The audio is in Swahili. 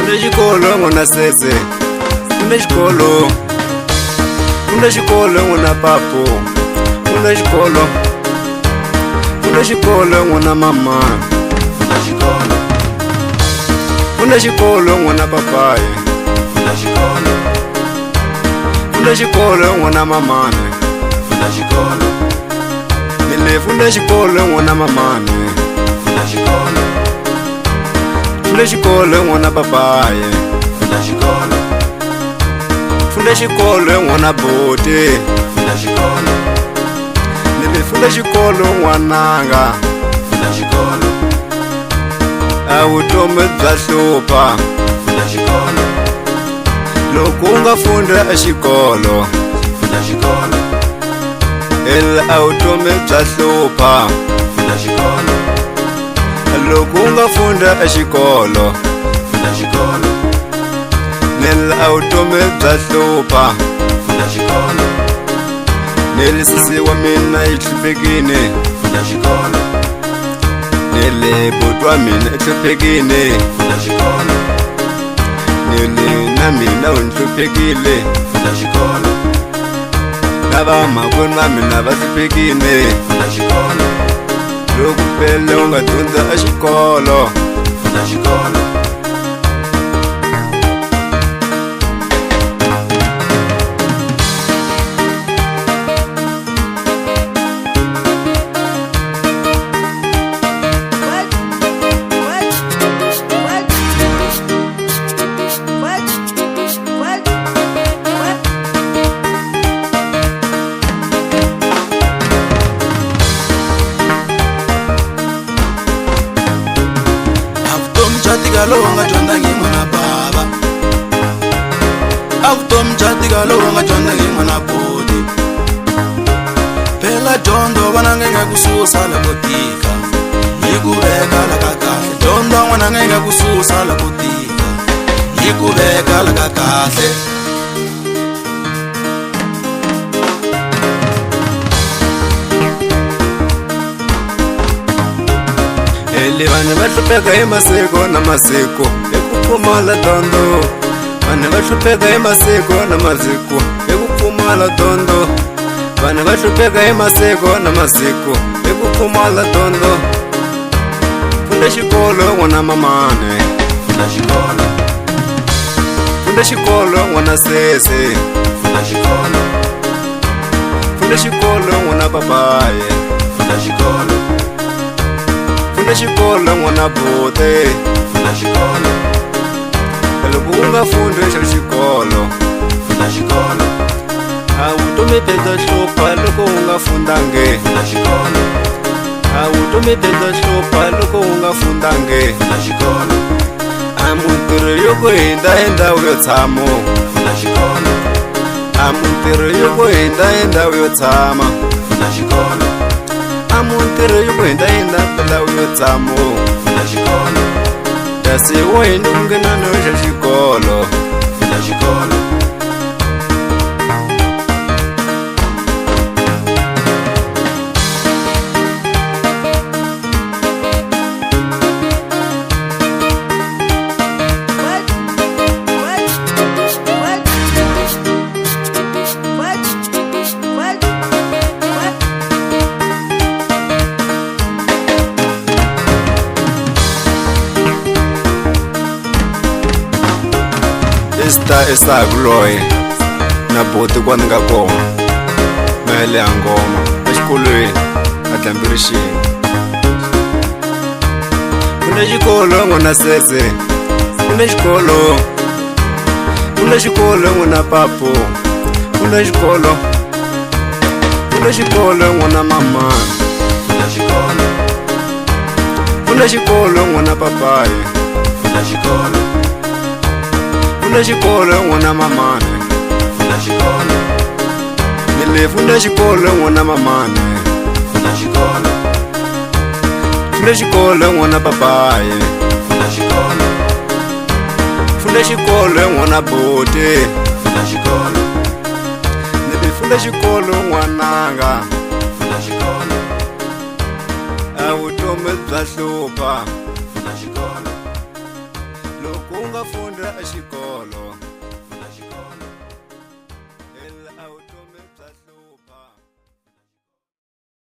Funda xikolo n'wana sese, funda xikolo. Funda xikolo n'wana papu, funda xikolo. Funda xikolo n'wana mama, funda xikolo. funda xikolo n'wana papaye, funda xikolo. funda xikolo n'wana mamane, funda xikolo. nile funda xikolo n'wana mamane, funda xikolo. funda xikolo n'wana papaye, funda xikolo. funda xikolo n'wana bote, funda xikolo. nile funda xikolo n'wananga. funda xikolo. A vutomi bya hlupha funda xikolo. loko u nga funda exikolo, funda xikolo. a vutomi bya hlupha funda xikolo. loko u nga funda exikolo, funda xikolo. a vutomi bya hlupha. funda xikolo. Nile sisi wa mina yi hluphekile, funda xikolo. nile buti wa mina yi hluphekile, funda xikolo. nile na mina u ni hluphekile, funda xikolo. na vamakwenu va mina va hluphekile. funda xikolo. Loko pele u nga dyondza exikolo, funda xikolo. Lowu nga dyondangi n'wana bava, a vutomi bya tika lowu nga dyondangi n'wana boti. Phela dyondzo n'wananga yi nga ku susa loko tika, yi ku veka la ka kahle. Dyondzo n'wananga yi nga ku susa loko tika, yi ku veka la ka kahle. vanhu va hlupheka hi masiku na masiku hi ku pfumala dyondzo. Vanhu va hlupheka hi masiku na masiku hi ku pfumala dyondzo. Vanhu va hlupheka hi masiku na masiku hi ku pfumala dyondzo. Funda xikolo n'wana mamane, funda xikolo. funda xikolo n'wana sese, funda xikolo. funda xikolo n'wana papaye, funda xikolo. funda xikolo n'wana bote. funda xikolo. Loko u nga fundi xikolo, funda xikolo. a vutomi bya hlupha loko u nga fundangi. funda xikolo. A vutomi bya hlupha loko u nga fundangi. funda xikolo. A mintirho yo ku hindza hi ndhawu yo tshama, funda xikolo. a mintirho yo ku hindza hi ndhawu yo tshama, funda xikolo. a mintirho yo ku hindza hi ndhawu yo tshama. funda xikolo. Kasi wo hindza ku nghena no xa xikolo, funda xikolo. Isakuloyi na boti kwani nga kona mele ya ngoma exikolweni a dlambirixini. Funda xikolo n'wana sese, funda xikolo. Funda xikolo n'wana papu, funda xikolo. Funda xikolo n'wana mama, funda xikolo. funda xikolo n'wana papaye, funda xikolo. funda xikolo n'wana mamane, funda xikolo. nile funda xikolo n'wana mamane, funda xikolo. funda xikolo n'wana papaye, funda xikolo. funda xikolo n'wana bote. funda xikolo. Nile funda xikolo n'wananga. funda xikolo. A vutomi bya hlupha funda xikolo. loko u nga va fundela exikolo